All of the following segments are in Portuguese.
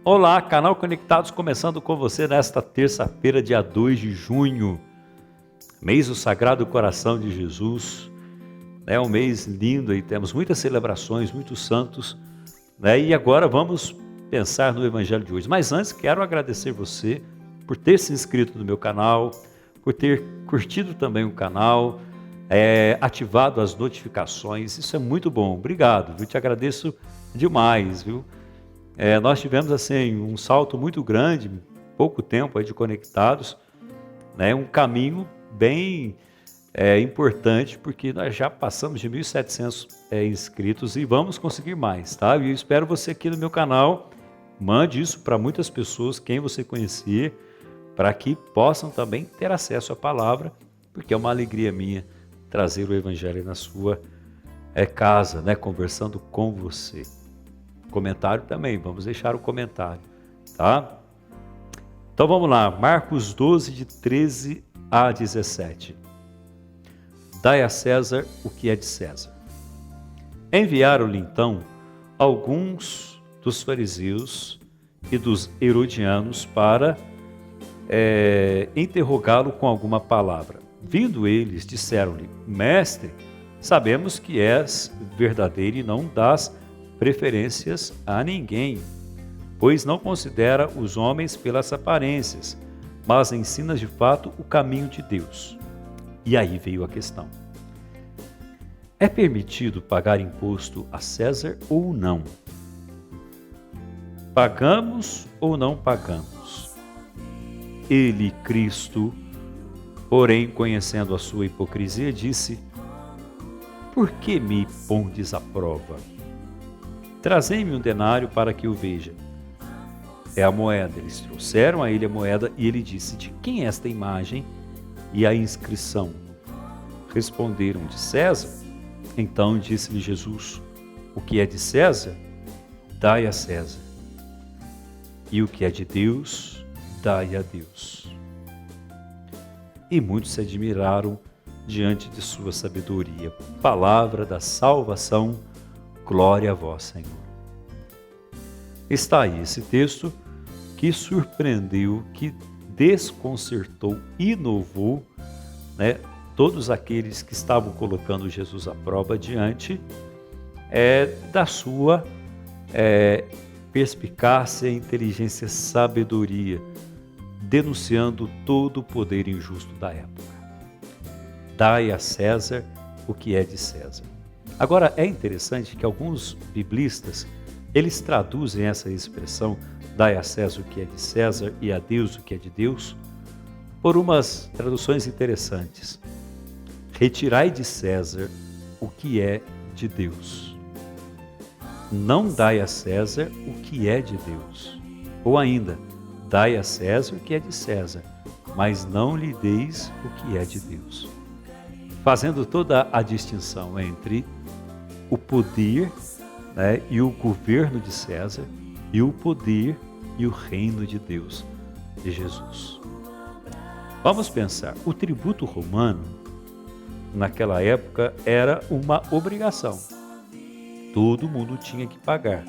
Olá, canal Conectados começando com você nesta terça-feira, dia 2 de junho, mês do Sagrado Coração de Jesus, né? Um mês lindo aí, temos muitas celebrações, muitos santos, né? E agora vamos pensar no Evangelho de hoje. Mas antes, quero agradecer você por ter se inscrito no meu canal, por ter curtido também o canal, ativado as notificações, isso é muito bom, obrigado, eu te agradeço demais, viu? Nós tivemos assim um salto muito grande, pouco tempo aí de conectados, né? Um caminho bem importante, porque nós já passamos de 1.700 inscritos e vamos conseguir mais, tá? E eu espero você aqui no meu canal, mande isso para muitas pessoas, quem você conhecer, para que possam também ter acesso à palavra, porque é uma alegria minha trazer o Evangelho na sua casa, né? Conversando com você. Comentário também, vamos deixar o comentário, tá? Então vamos lá, Marcos 12, de 13 a 17. Dai a César o que é de César. Enviaram-lhe então alguns dos fariseus e dos herodianos para interrogá-lo com alguma palavra. Vindo eles, disseram-lhe: Mestre, sabemos que és verdadeiro e não dás preferências a ninguém, pois não considera os homens pelas aparências, mas ensinas de fato o caminho de Deus. E aí veio a questão: é permitido pagar imposto a César ou não? Pagamos ou não pagamos? Ele, Cristo, porém, conhecendo a sua hipocrisia, disse: Por que me pondes à prova? Trazei-me um denário para que o veja. É a moeda. Eles trouxeram a ele a moeda e ele disse: De quem é esta imagem e a inscrição? Responderam: De César. Então disse-lhe Jesus: O que é de César, dai a César. E o que é de Deus, dai a Deus. E muitos se admiraram diante de sua sabedoria. Palavra da salvação. Glória a vós, Senhor. Está aí esse texto que surpreendeu, que desconcertou, inovou, né, todos aqueles que estavam colocando Jesus à prova diante da sua perspicácia, inteligência, sabedoria, denunciando todo o poder injusto da época. Dai a César o que é de César. Agora, é interessante que alguns biblistas, eles traduzem essa expressão, dai a César o que é de César e a Deus o que é de Deus, por umas traduções interessantes. Retirai de César o que é de Deus. Não dai a César o que é de Deus. Ou ainda, dai a César o que é de César, mas não lhe deis o que é de Deus. Fazendo toda a distinção entre o poder, né, e o governo de César, e o poder e o reino de Deus, de Jesus. Vamos pensar, o tributo romano, naquela época, era uma obrigação. Todo mundo tinha que pagar.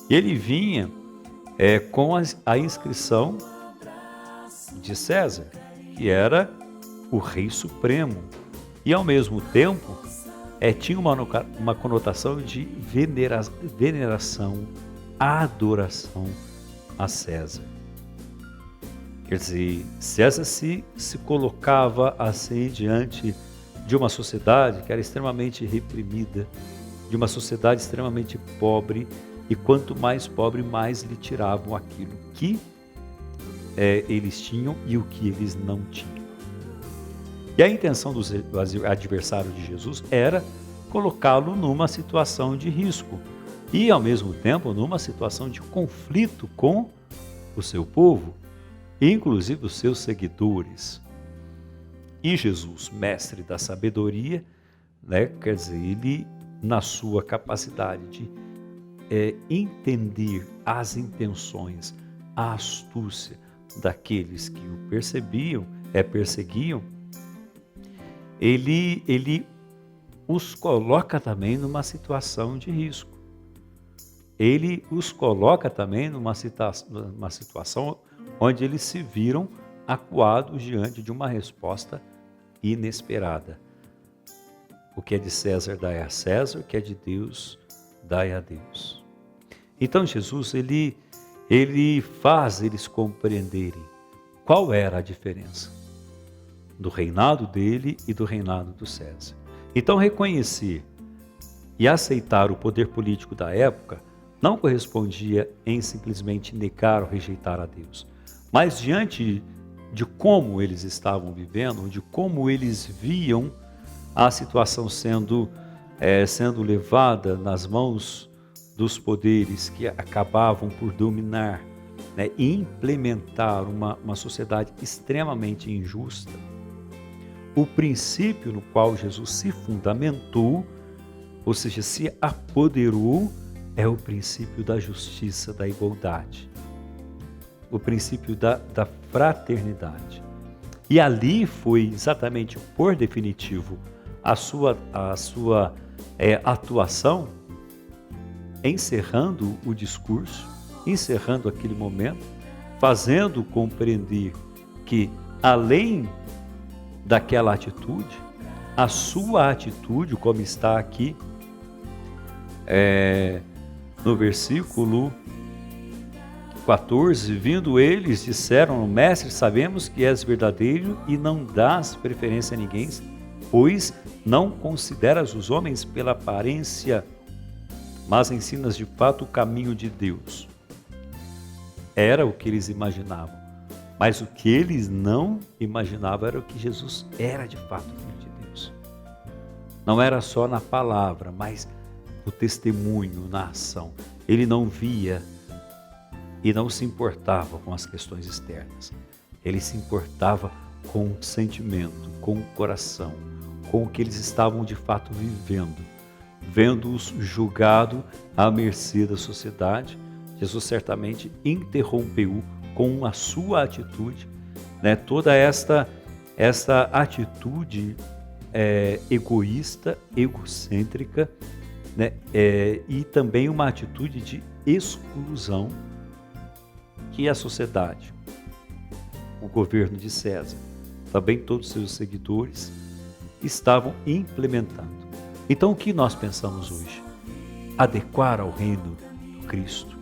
Ele vinha com a inscrição de César, que era o rei supremo, e ao mesmo tempo tinha uma conotação de veneração, adoração a César. Quer dizer, César se colocava assim diante de uma sociedade que era extremamente reprimida, de uma sociedade extremamente pobre, e quanto mais pobre, mais lhe tiravam aquilo que eles tinham e o que eles não tinham. E a intenção dos adversários de Jesus era colocá-lo numa situação de risco e, ao mesmo tempo, numa situação de conflito com o seu povo, inclusive os seus seguidores. E Jesus, mestre da sabedoria, né, quer dizer, ele, na sua capacidade de entender as intenções, a astúcia daqueles que o perseguiam, ele os coloca também numa situação de risco. ele os coloca também numa situação onde eles se viram acuados diante de uma resposta inesperada. O que é de César, dai a César, o que é de Deus, dai a Deus. Então Jesus, ele faz eles compreenderem qual era a diferença do reinado dele e do reinado do César. Então reconhecer e aceitar o poder político da época não correspondia em simplesmente negar ou rejeitar a Deus, mas diante de como eles estavam vivendo, de como eles viam a situação sendo levada nas mãos dos poderes que acabavam por dominar, né, e implementar uma sociedade extremamente injusta, o princípio no qual Jesus se fundamentou, ou seja, se apoderou, é o princípio da justiça, da igualdade, o princípio da fraternidade. E ali foi exatamente por definitivo a sua atuação, encerrando o discurso, encerrando aquele momento, fazendo compreender que além daquela atitude, a sua atitude, como está aqui no versículo 14, vindo eles, disseram: Mestre, sabemos que és verdadeiro e não dás preferência a ninguém, pois não consideras os homens pela aparência, mas ensinas de fato o caminho de Deus. Era o que eles imaginavam, mas o que eles não imaginavam era o que Jesus era de fato Filho de Deus. Não era só na palavra, mas no testemunho, na ação. Ele não via e não se importava com as questões externas. Ele se importava com o sentimento, com o coração, com o que eles estavam de fato vivendo, vendo-os julgado à mercê da sociedade. Jesus certamente interrompeu com a sua atitude, né, toda esta atitude egoísta, egocêntrica, né, e também uma atitude de exclusão que a sociedade, o governo de César, também todos os seus seguidores estavam implementando. Então o que nós pensamos hoje? Adequar ao reino do Cristo,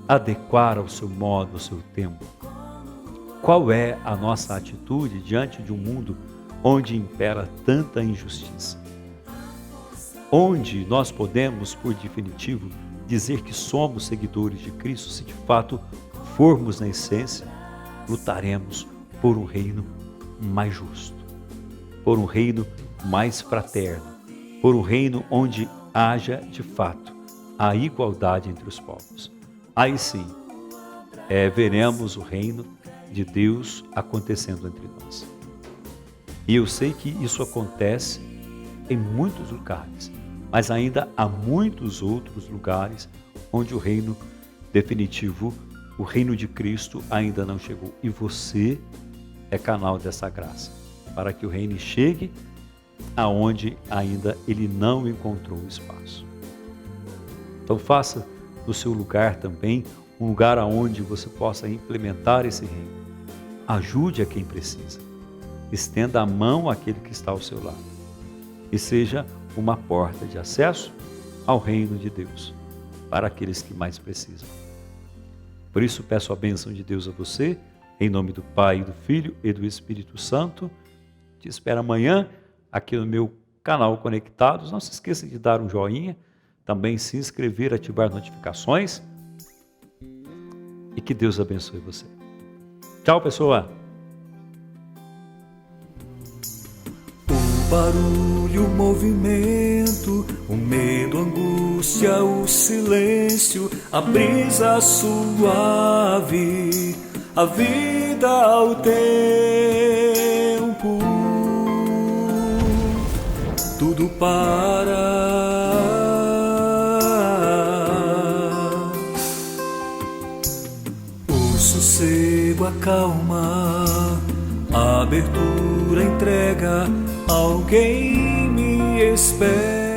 adequar ao seu modo, ao seu tempo. Qual é a nossa atitude diante de um mundo onde impera tanta injustiça? Onde nós podemos, por definitivo, dizer que somos seguidores de Cristo, se de fato formos na essência, lutaremos por um reino mais justo, por um reino mais fraterno, por um reino onde haja de fato a igualdade entre os povos. Aí sim, veremos o reino de Deus acontecendo entre nós. E eu sei que isso acontece em muitos lugares, mas ainda há muitos outros lugares onde o reino definitivo, o reino de Cristo ainda não chegou. E você é canal dessa graça, para que o reino chegue aonde ainda ele não encontrou espaço. Então faça do seu lugar também um lugar aonde você possa implementar esse reino. Ajude a quem precisa. Estenda a mão àquele que está ao seu lado. E seja uma porta de acesso ao reino de Deus, para aqueles que mais precisam. Por isso peço a bênção de Deus a você, em nome do Pai, do Filho e do Espírito Santo. Te espero amanhã aqui no meu canal Conectados. Não se esqueça de dar um joinha, também se inscrever, ativar notificações. E que Deus abençoe você. Tchau, pessoal. O barulho, o movimento, o medo, a angústia, o silêncio, a brisa suave, a vida ao tempo, tudo para. O sossego, a calma, a abertura, a entrega. Alguém me espera.